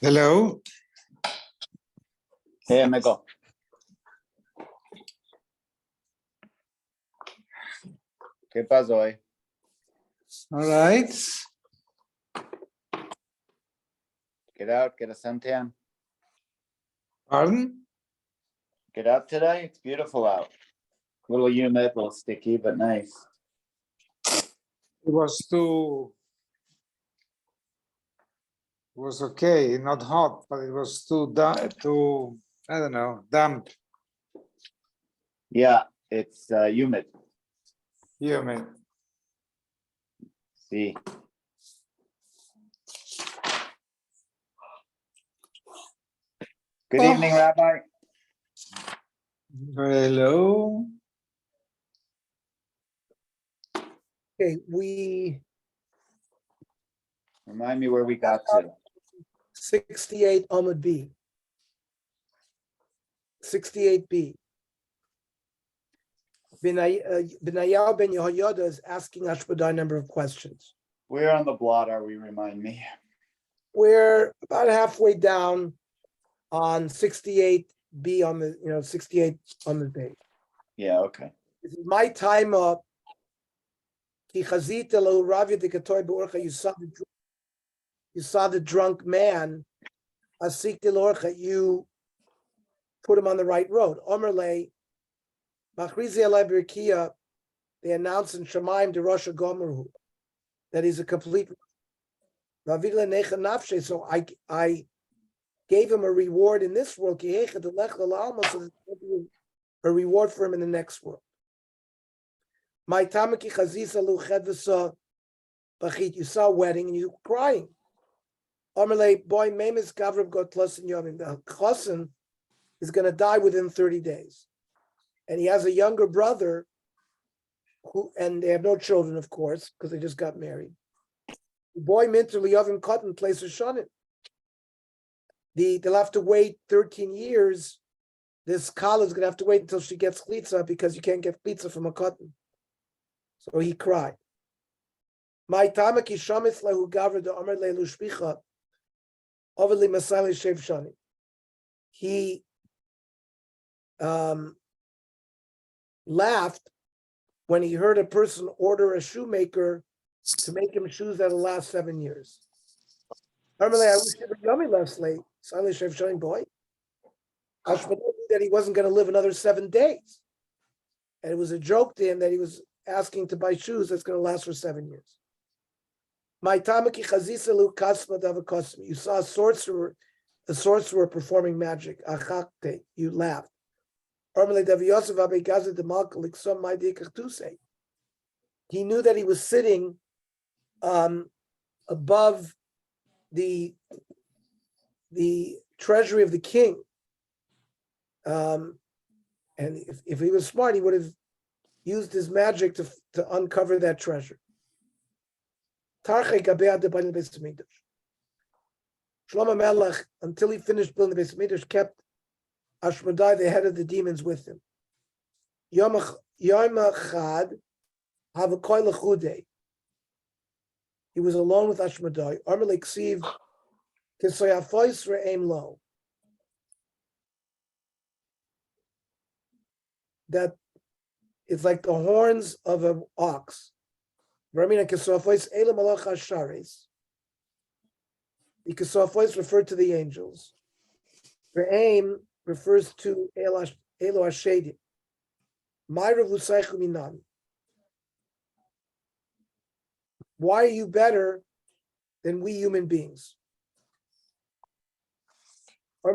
Hello. Hey, amigo. ¿Qué pasó hoy? All right. Get out, get a suntan. Pardon? Get out today. It's beautiful out. A little humid, a little sticky, but nice. It was okay, not hot, but it was too, I don't know, damp. Yeah, it's humid. Humid. See. Good evening, Rabbi. Hello. Okay, Remind me where we got to. 68 Amud B. 68B. Benayahu ben Yehoyada is asking Ashbadai a number of questions. Where on the blot are we? Remind me. We're about halfway down on 68B on the 68 on the page. Yeah, okay. This is my time up. You saw the drunk man. You put him on the right road. Omerle, they announced in Shemaim de Rosh Gomerhu that he's a complete. So I gave him a reward in this world. So there's a reward for him in the next world. My tamaki chazisa luchedvasa bachit. You saw a wedding and you were crying. Omerle, boy, memes gavrib got plus in yomim. The chosin is going to die within 30 days, and he has a younger brother and they have no children, of course, because they just got married. The boy minter liyavim cotton plays a shonin. They'll have to wait 13 years. This kala is going to have to wait until she gets chalitza because you can't get chalitza from a cotton. So he cried. My tamaki shamitz lehu gavra de omer leilu shpicha overly masali shev shani. He laughed when he heard a person order a shoemaker to make him shoes that'll last 7 years. I wish you were yummy last late. Silly shev shani boy. Ashbadai knew that he wasn't going to live another 7 days. And it was a joke to him that he was asking to buy shoes that's going to last for 7 years. My tamaki chazisa lu kasma davakosmi. You saw a sorcerer performing magic. Achakte, you laughed. He knew that he was sitting above the treasury of the king. And if he was smart, he would have used his magic to uncover that treasure. Shlomo Melech, until he finished building the Beis Hamikdash, kept Ashmedai, the head of the demons, with him. Yom Echad, Havakoy Lechude. He was alone with Ashmedai. Amar Leksiv, Kisoyafois Re'em Lo. That it's like the horns of an ox. Ramina Kisoyafois Elam Malach Hashares. The Kisophois referred to the angels. Re'aim refers to Elo Hashedim. Myra Vusaychu Minan. Why are you better than we human beings? So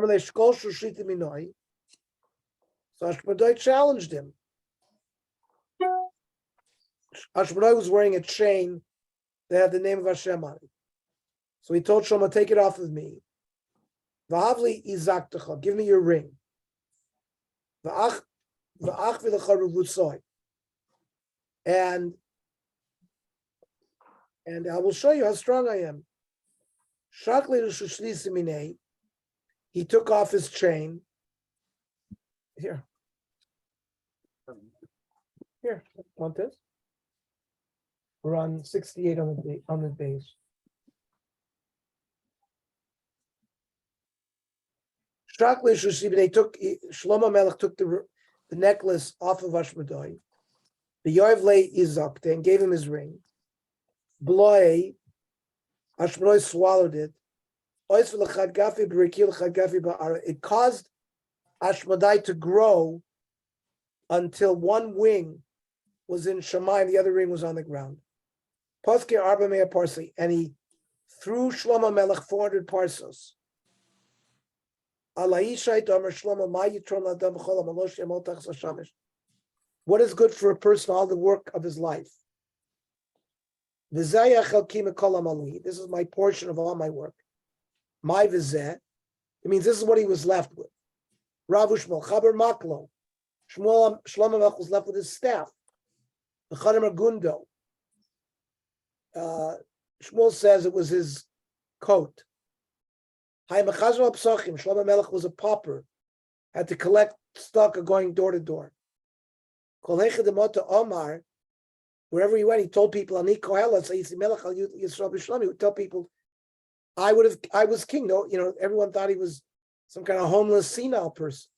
Ashmedai challenged him. Ashmedai was wearing a chain that had the name of Hashem on it. So he told Shlomo, take it off of me. V'havli izaktecha, give me your ring. V'ach v'lecha ruvutsoy. And I will show you how strong I am. Shakli l'shushlisimine. He took off his chain. Here, want this? We're on 68 on the base. They took Shlomo Melech took the necklace off of Ashmedai. The Yoav lay Izakte and gave him his ring. Bloi, Ashmedai swallowed it. It caused Ashmedai to grow until one wing was in Shammai and the other ring was on the ground. Poske Arba Mea Parsi, and he threw Shlomo Melech 400 parsos. What is good for a person, all the work of his life? This is my portion of all my work. My vizeh, it means this is what he was left with. Rav Shmuel, Chaber Maklo. Shlomo Melech was left with his staff. The Chadim Gundo. Shmuel says it was his coat. Shlomo Melech was a pauper, had to collect stock of going door to door. Wherever he went, he told people, Ani Kohelet, he would tell people, I was king. No, everyone thought he was some kind of homeless, senile person.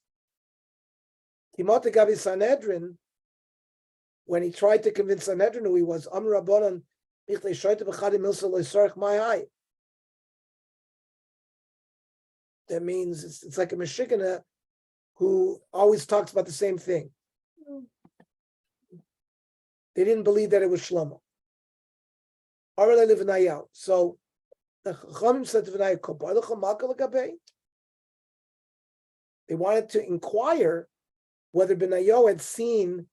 Timothy Gavi Sanhedrin, when he tried to convince Sanhedrin who he was, that means it's like a Meshigana who always talks about the same thing. They didn't believe that it was Shlomo. So the Chachamim said to V'naya, they wanted to inquire whether Benayo had seen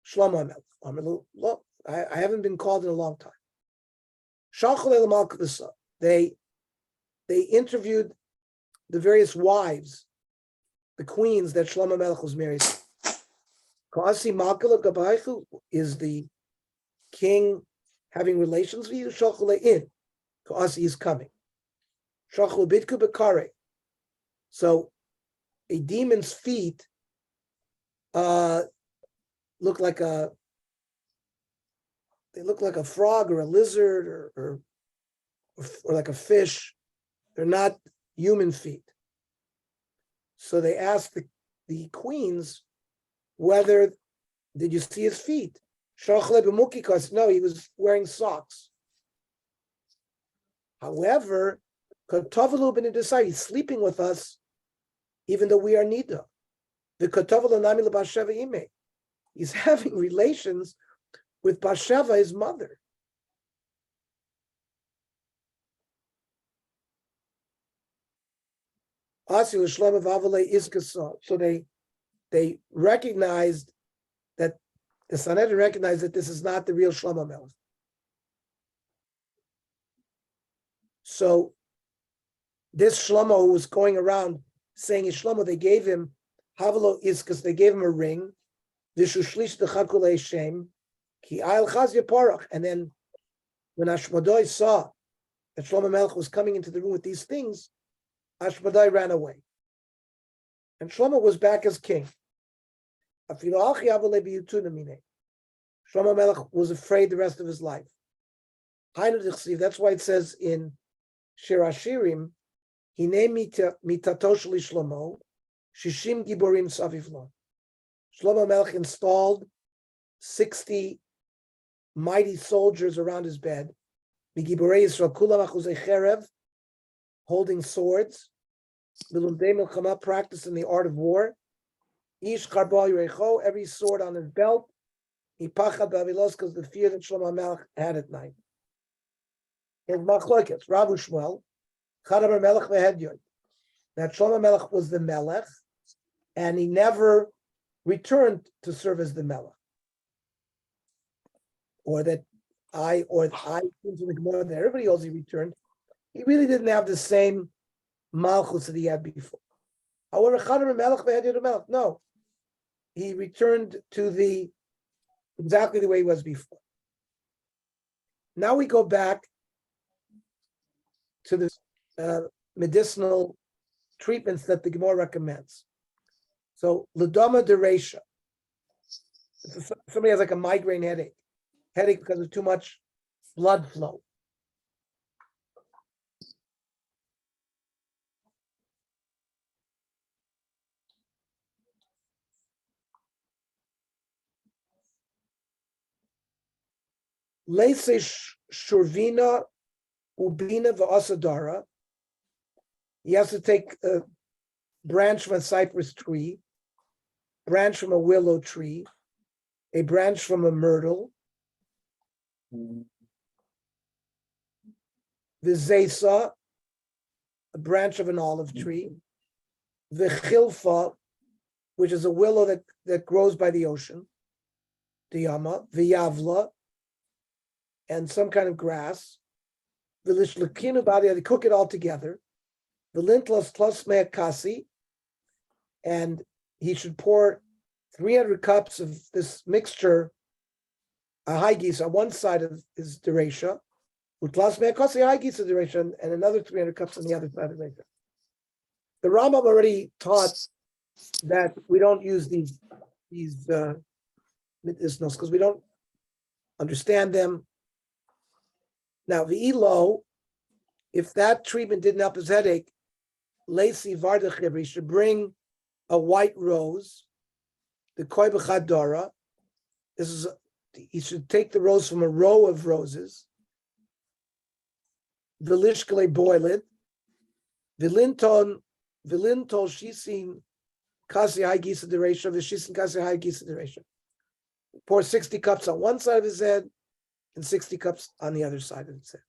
Shlomo Melech. Look, I haven't been called in a long time. They interviewed the various wives, the queens that Shlomo Melech was married to. Is the king having relations with you? In. Is coming. So a demon's feet look like a frog or a lizard or like a fish. They're not human feet. So they asked the queens whether, did you see his feet? No, he was wearing socks. However, he's sleeping with us, even though we are nida. He's having relations with Basheva, his mother. So they recognized that the Sanhedrin recognized that this is not the real Shlomo Melech. So this Shlomo who was going around saying he's Shlomo, they gave him Havalo Iskas, they gave him a ring. And then when Ashmedai saw that Shlomo Melech was coming into the room with these things, Ashmedai ran away. And Shlomo was back as king. Shlomo Melech was afraid the rest of his life. That's why it says in Shir Hashirim, Hine mitatosh li Shlomo, Shishim Giborim Savivlo. Shlomo Melech installed 60 mighty soldiers around his bed, Migiborei Yisrael Kulam Achuzei Cherev, holding swords, Bilumdei Milchama, practicing the art of war, Ish Charbal Yerecho, every sword on his belt, Ipachad Bavilos, because the fear that Shlomo Melech had at night. His machlokes, Rav Shmuel, Chadaber Melech veHedyon. That Shlomo Melech was the Melech, and he never returned to serve as the Melech. Or that I into the Gemara that everybody else he returned. He really didn't have the same malchus that he had before. However, Chadaber Melech veHedyon Melech. No, he returned to exactly the way he was before. Now we go back to the medicinal treatments that the Gemara recommends. So, Ladama Dereisha. Somebody has like a migraine headache because of too much blood flow. Leise shurvina ubina v'asadara. He has to take a branch from a cypress tree, branch from a willow tree, a branch from a myrtle, the zesa, a branch of an olive tree, the chilfa, which is a willow that grows by the ocean, the yama, the yavla, and some kind of grass, the lishlakinu badi, they cook it all together, the lintlas plus me'akasi, and he should pour 300 cups of this mixture, a haigis on one side of his derecha, utlas me'akasi haigis of derecha, and another 300 cups on the other side of the derecha. The Rambam already taught that we don't use these medicinals because we don't understand them. Now, the elo, if that treatment didn't help his headache, Lacey Vardachibri should bring a white rose, the Koi B'chadara. He should take the rose from a row of roses. Vilishkale boil it. Vilintol shisin kasi high gisa derecha, vishisin kasi high gisa derecha. Pour 60 cups on one side of his head and 60 cups on the other side of his head.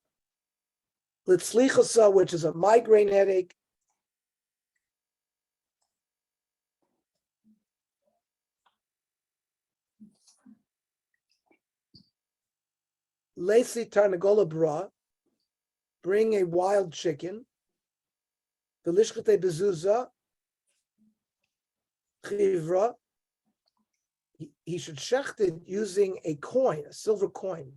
Litzlichasa, which is a migraine headache. Lacey Tarnagola bra, bring a wild chicken. Velishkate bezuza, chivra. He should shecht it using a coin, a silver coin.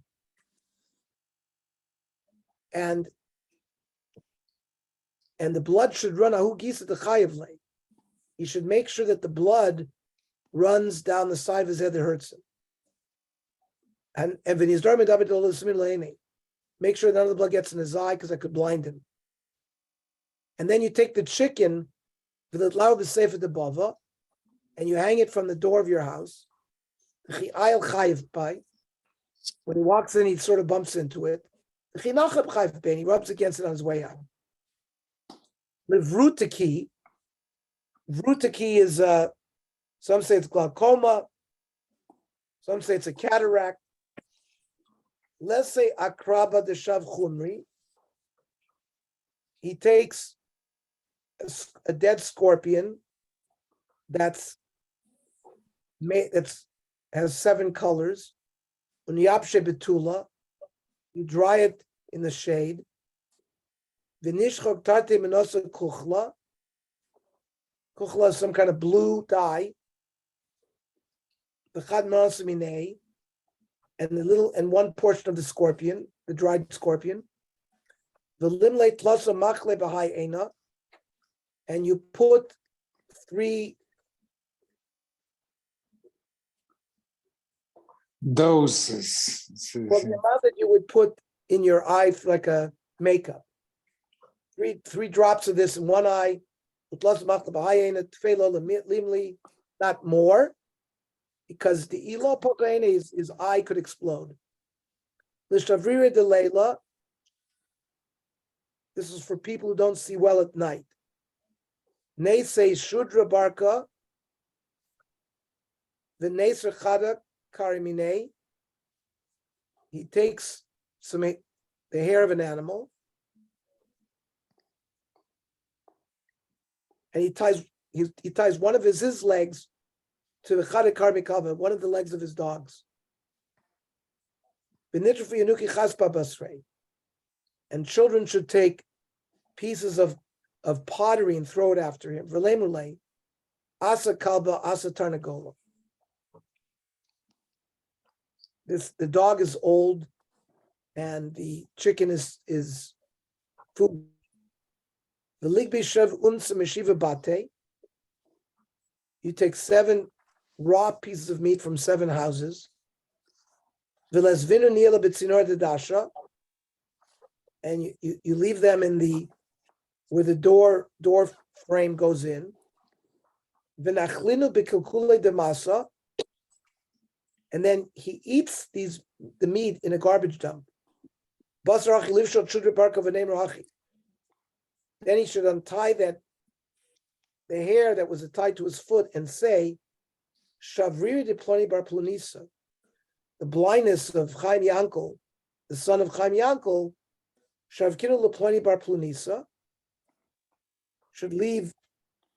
And the blood should run ahu gisa the chayavle. He should make sure that the blood runs down the side of his head that hurts him. And make sure none of the blood gets in his eye because I could blind him. And then you take the chicken, and you hang it from the door of your house. When he walks in, he sort of bumps into it. He rubs against it on his way out. Vrutaki is some say it's glaucoma, some say it's a cataract. Let's say akraba deshav chumri. He takes a dead scorpion has 7 colors. Unyapshe betula, you dry it in the shade. V'nishchok tate menosa kuchla. Kuchla is some kind of blue dye. V'chad menosa minei, and one portion of the scorpion, the dried scorpion. V'limle tlasa machle b'hai ena, and you put 3 doses. well, the amount that you would put in your eye for like a makeup. 3 drops of this in one eye, not more, because the elo pokaine his eye could explode. L'shavrira de leila. This is for people who don't see well at night. Neisei shudra barka, the neiser chada karimine. He takes the hair of an animal, and he ties one of his legs to the chada karmikava, one of the legs of his dogs. And children should take pieces of pottery and throw it after him. Asa kalba, asa tarnagola. The dog is old, and the chicken is food. The ligbishav unsa meshiva bate. You take 7 raw pieces of meat from 7 houses. V'lesvinu niela b'tzinor dedasha, and you leave them in where the door frame goes in. V'nachlinu b'kilkule demasa, and then he eats the meat in a garbage dump. Then he should untie the hair that was tied to his foot and say, Shavriri de Ploni bar Plunisa, the blindness of Chaim Yankel, the son of Chaim Yankel, Shavkinu leploni bar Plunisa, should leave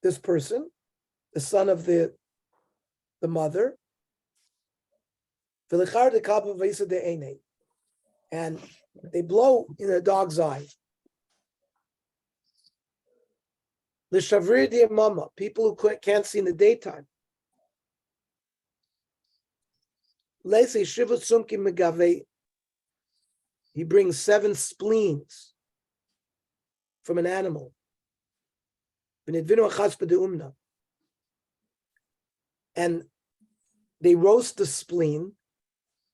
this person, the son of the mother, and they blow in a dog's eye. L'shavrir di mama, people who can't see in the daytime. Lese shivut sumki megave. He brings 7 spleens from an animal. And they roast the spleen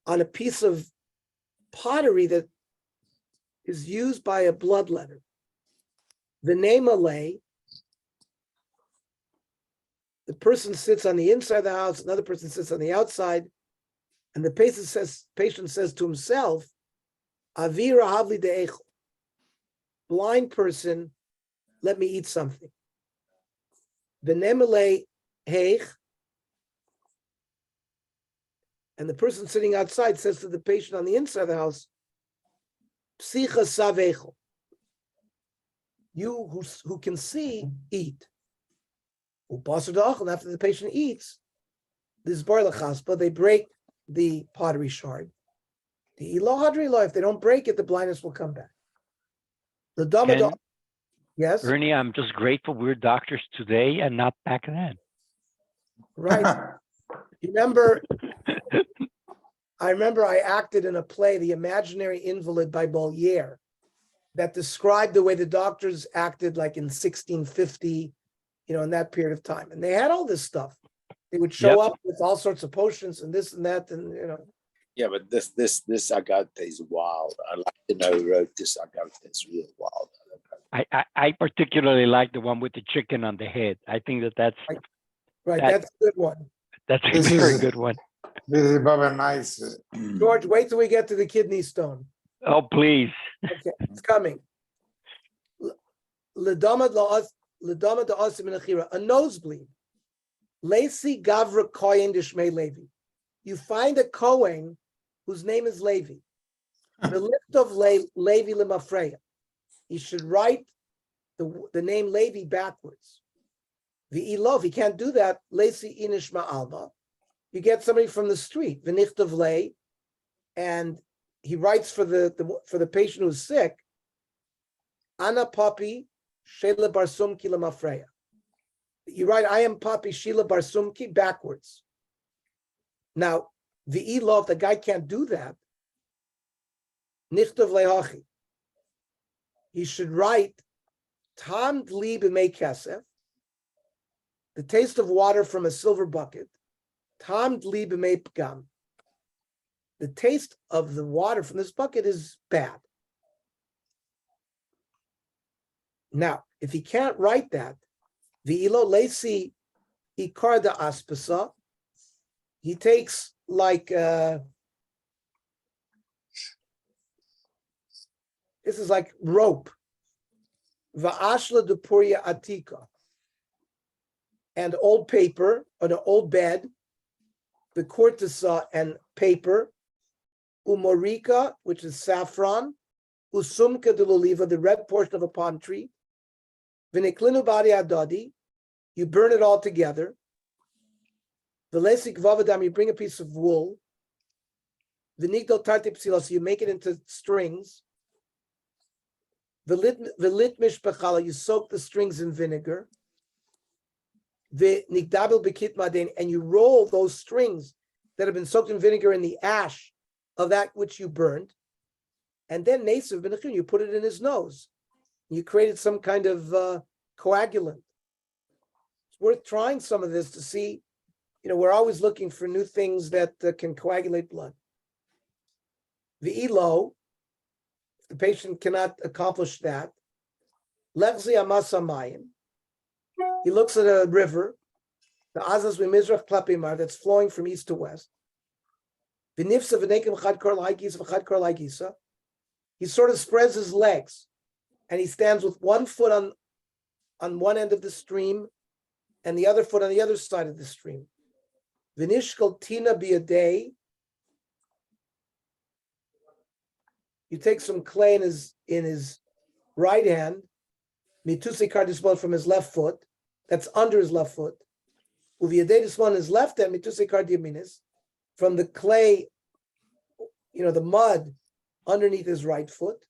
on a piece of pottery that is used by a bloodletter. The name Alay, the person sits on the inside of the house, another person sits on the outside, and the patient says to himself, Avira havli de'echel, blind person, let me eat something. The name Alay heich, and the person sitting outside says to the patient on the inside of the house, Psicha savechel, you who can see, eat. And after the patient eats, this bar lachaspa, they break the pottery shard. The ilah, if they don't break it, the blindness will come back. The dama, yes, Ernie, I'm just grateful we're doctors today and not back then. right. Remember, I remember I acted in a play, The Imaginary Invalid by Molière, that described the way the doctors acted like in 1650, in that period of time. And they had all this stuff. They would show up with all sorts of potions and this and that, and Yeah, but this Agate is wild. I'd like to know who wrote this Agate. It's real wild. I particularly like the one with the chicken on the head. I think that's right. That's a good one. That's a This very is- good one. This is Baba nice. George, wait till we get to the kidney stone. Oh, please. Okay, it's coming. A nosebleed. Lacey Gavra Kohen Dishmei Levi. You find a Kohen whose name is Levi. The lift of Levi Lemafreya. He should write the name Levi backwards. The Ilov, he can't do that. Lacey Inishma Alma. You get somebody from the street, V'nicht of Lei, and he writes for the patient who's sick. Ana Papi Sheila Barsumki Lemafreya. You write, I am Papi Sheila Barsumki backwards. Now, the Ilov, the guy can't do that. Nichtov lehachi. He should write Tam dli b'mei kesef, the taste of water from a silver bucket. Tam dli b'mei pgam. The taste of the water from this bucket is bad. Now, if he can't write that, the ilo lesi ikar da aspasa, he takes like this is like rope, va'ashla de puria atika, and old paper, or an old bed, the cortisa and paper, umorika, which is saffron, usumka de l'oliva, the red portion of a palm tree, v'niklinu bari adadi, you burn it all together. V'lesik vavadam, you bring a piece of wool. V'nigdal tartip psilos, you make it into strings. V'litmish b'chala, you soak the strings in vinegar. V'nigdabil b'kit maden, and you roll those strings that have been soaked in vinegar in the ash of that which you burned. And then nesav b'nechin, you put it in his nose. You created some kind of coagulant. It's worth trying some of this to see. We're always looking for new things that can coagulate blood. The elo, if the patient cannot accomplish that, lechzi amasamayim, he looks at a river, the azaz mizrach klapimar, that's flowing from east to west. V'nifsa v'nekim chad kor l'haigisa v'chad kor l'haigisa. He sort of spreads his legs, and he stands with one foot on one end of the stream, and the other foot on the other side of the stream. V'nishkal tina biyadei. You take some clay in his right hand, mituse kardisbon from his left foot, that's under his left foot. Uviyadei disbon his left hand, mituse kardiyaminis, from the clay, the mud underneath his right foot.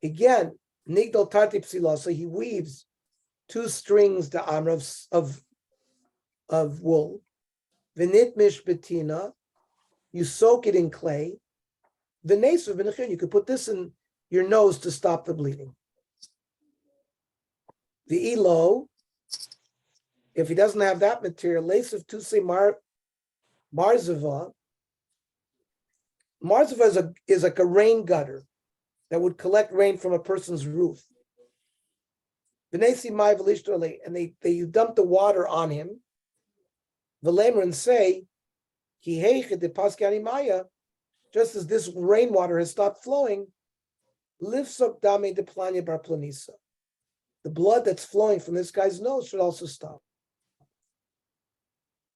Again, nigdal tartip sila, so he weaves 2 strings to amr of wool. V'nit mish betina, you soak it in clay. V'nesu v'nechin, you could put this in your nose to stop the bleeding. The elo, if he doesn't have that material, lace of tuse marzava. Marzava is like a rain gutter that would collect rain from a person's roof. V'nesi mai v'lishtole, and you dump the water on him. V'lemer, and say, ki heiche de paskani maya, just as this rainwater has stopped flowing, livsok dame de planya bar planisa. The blood that's flowing from this guy's nose should also stop.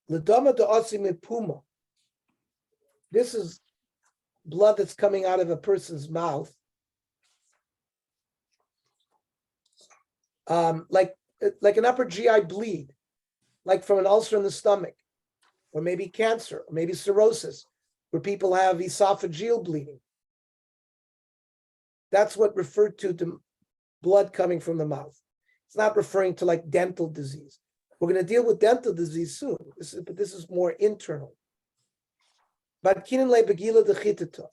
L'dama de osi puma. This is blood that's coming out of a person's mouth. Like an upper GI bleed, like from an ulcer in the stomach, or maybe cancer, or maybe cirrhosis, where people have esophageal bleeding. That's what referred to blood coming from the mouth. It's not referring to like dental disease. We're going to deal with dental disease soon, but this is more internal. But kinin le begila de chitata.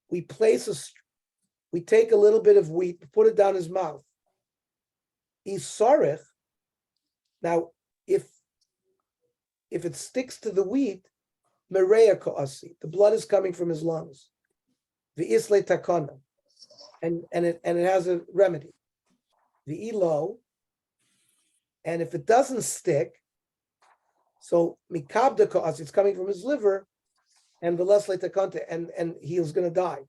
We take a little bit of wheat, put it down his mouth. Isarech. Now, if it sticks to the wheat, mereya ko'asi, the blood is coming from his lungs. V'isle takana, and it has a remedy. V'ilo, and if it doesn't stick, so mikabda ko'asi, it's coming from his liver, and v'lesle takanta, and he is going to die.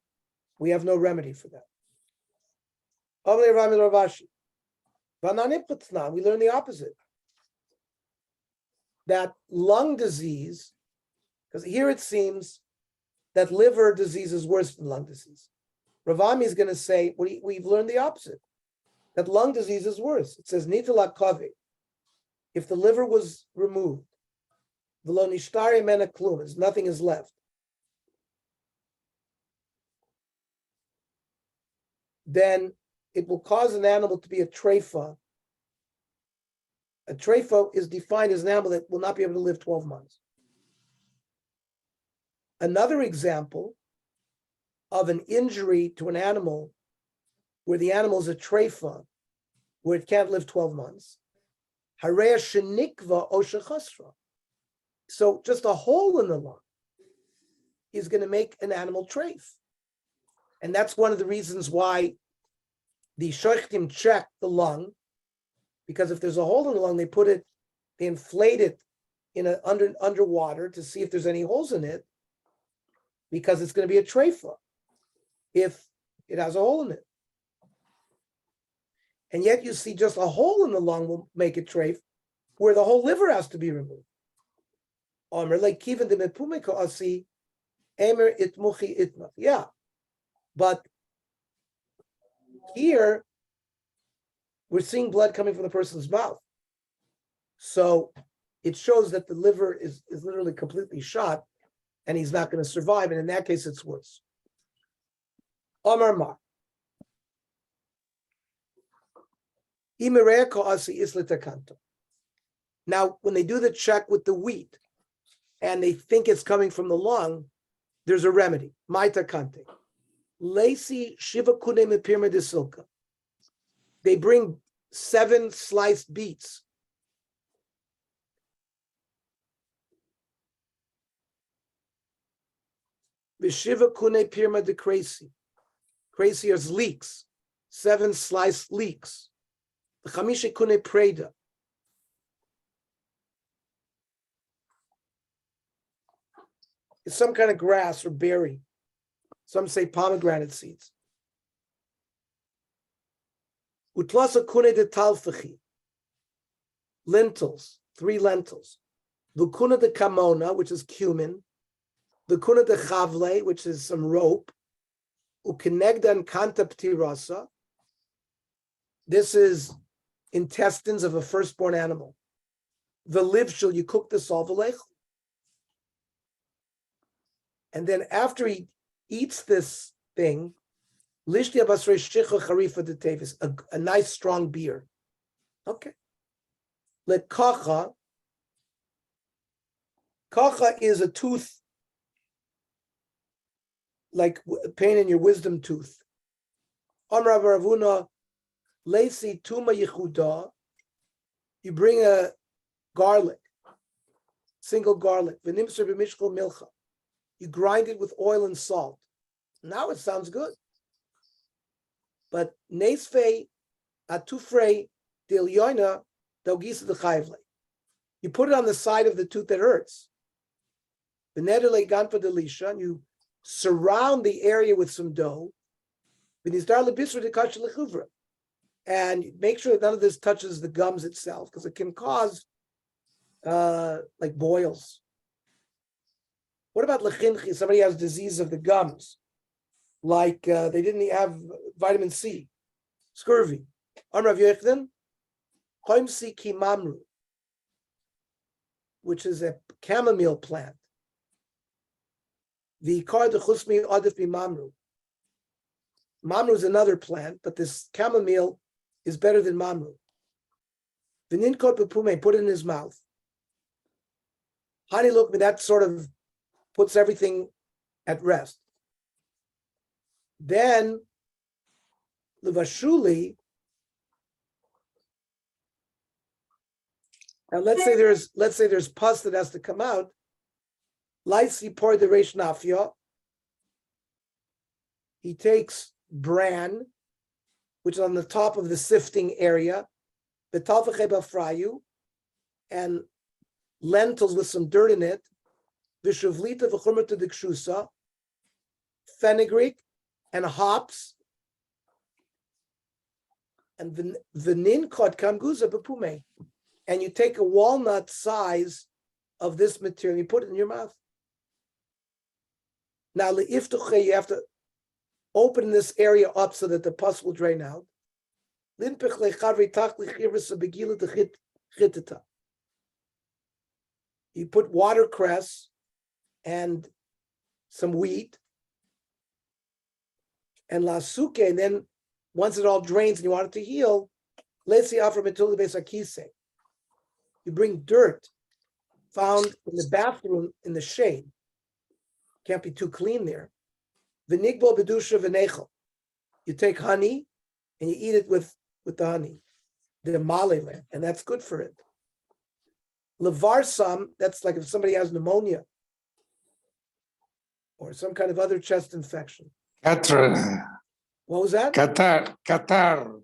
We have no remedy for that. We learn the opposite. That lung disease, because here it seems that liver disease is worse than lung disease. Ravami is going to say, we've learned the opposite, that lung disease is worse. It says, Nitala kave, if the liver was removed, v'lo nishtari mena klum, nothing is left, then it will cause an animal to be a treifa. A treifa is defined as an animal that will not be able to live 12 months. Another example of an injury to an animal where the animal is a treifa, where it can't live 12 months. Hareya shenikva o shechasra. So just a hole in the lung is going to make an animal treif. And that's one of the reasons why the shochtim check the lung, because if there's a hole in the lung, they inflate it in underwater to see if there's any holes in it, because it's going to be a treifa if it has a hole in it. And yet you see just a hole in the lung will make it treif, where the whole liver has to be removed. Yeah. But here, we're seeing blood coming from the person's mouth. So it shows that the liver is literally completely shot and he's not going to survive. And in that case, it's worse. Omar Ma. Now, when they do the check with the wheat and they think it's coming from the lung, there's a remedy. Maita kante. Lacy Shiva Kune Mipirma de Silka. They bring 7 sliced beets. Vishiva Kune Pirma de Crazy. Crazy is leeks. 7 sliced leeks. The Chamisha Kune Preda. is some kind of grass or berry. Some say pomegranate seeds. Utlasa kune de talfachi. Lentils, 3 lentils. Vukuna de kamona, which is cumin. Vukuna de chavle, which is some rope. Ukenegdan kanta ptirasa. This is intestines of a firstborn animal. The livshul, you cook this all v'lech. And then after he eats this thing, lishtia basrei shicha charifa de tevis, a nice strong beer. Okay. Lekacha. Kacha is a tooth, like pain in your wisdom tooth. Amra Ravuna, Lesi Tuma Yehuda. You bring a garlic, single garlic. V'nimser b'mishkol milcha. You grind it with oil and salt. Now it sounds good. But Nesfei Atufrei Dilyoina Dogisa de Chayvle. You put it on the side of the tooth that hurts. V'nederle Ganfa Delisha, and you surround the area with some dough. V'nizdar lebisra de kasha lechuvra. And make sure that none of this touches the gums itself, because it can cause like boils. What about lechinchi? Somebody has disease of the gums, like they didn't have vitamin C, scurvy. Amrav Yechden, choimsi kimamru, which is a chamomile plant. The kar de chusmi adif bimamru. Mamru is another plant, but this chamomile is better than mamru. V'ninkot b'pume, put it in his mouth. Hani look, that sort of puts everything at rest. Then levashuli. Now let's say there's pus that has to come out. Laisi por the reish nafia. He takes bran, which is on the top of the sifting area, the talvacheba frayu, and lentils with some dirt in it, v'shuvlita v'chumrata dikshusa, fenugreek, and hops, and the ninkot kamguza bepume, and you take a walnut size of this material, you put it in your mouth. Now, you have to open this area up so that the pus will drain out. You put watercress and some wheat and lasuke, and then once it all drains and you want it to heal, you bring dirt found in the bathroom in the shade. Can't be too clean there. V'nigbo bedusha v'nechel. You take honey and you eat it with the honey, the malele, and that's good for it. Levarsam, that's like if somebody has pneumonia or some kind of other chest infection. Qatar, What was that? Qatar.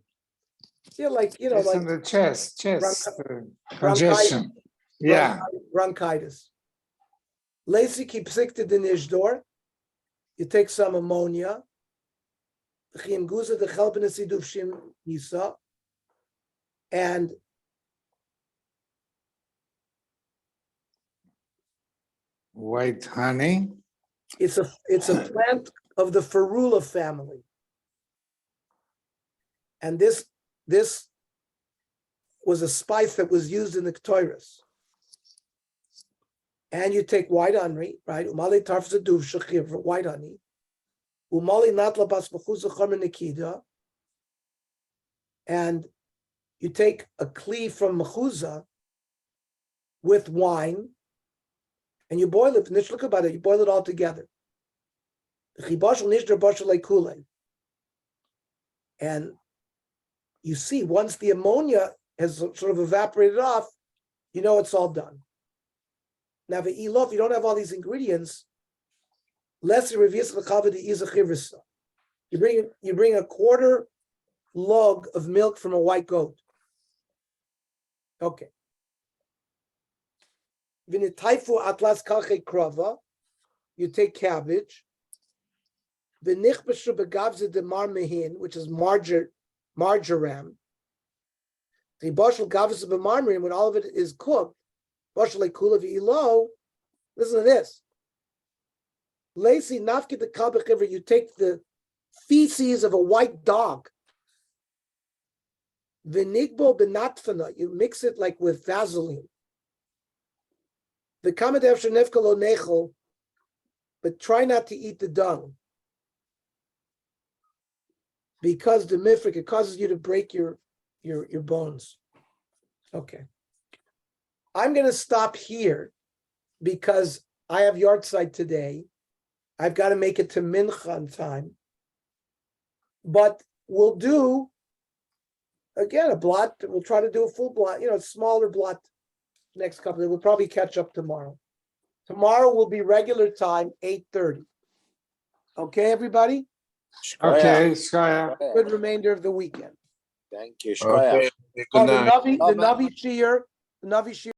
Yeah, like It's like in the chest, bronchitis. congestion. Yeah. Bronchitis. Lacy keeps sicked in his door. You take some ammonia. And White honey. it's a plant of the ferula family. And this was a spice that was used in the Ketores. And you take white honey, right? Umali tarfzaduv shachir for white honey. Umali natla bas b'chuza chomer nikida. And you take a kli from mechuzah with wine, and you boil it. Look about it. You boil it all together. And you see, once the ammonia has sort of evaporated off, you know it's all done. Now, if you don't have all these ingredients, you bring a quarter log of milk from a white goat. Okay. You you take cabbage. The nichbeshu begavze de marmehin, which is marjoram. The boshel gavze b'marmehin, when all of it is cooked, boshel lekula v'ilo. Listen to this. Lacy nafki the kalbechiver, you take the feces of a white dog. Vinigbo benatfana, you mix it like with Vaseline. The kamadev shenefkalo nechel, but try not to eat the dung. Because the mifrik, it causes you to break your bones. Okay. I'm going to stop here because I have yard site today. I've got to make it to mincha on time. But we'll do, again, a blot. We'll try to do a full blot, smaller blot next couple. We'll probably catch up tomorrow. Tomorrow will be regular time, 8:30. Okay, everybody? Okay, Skaya. Good remainder of the weekend. Thank you. Okay, Oh, good night. the Navi Shir.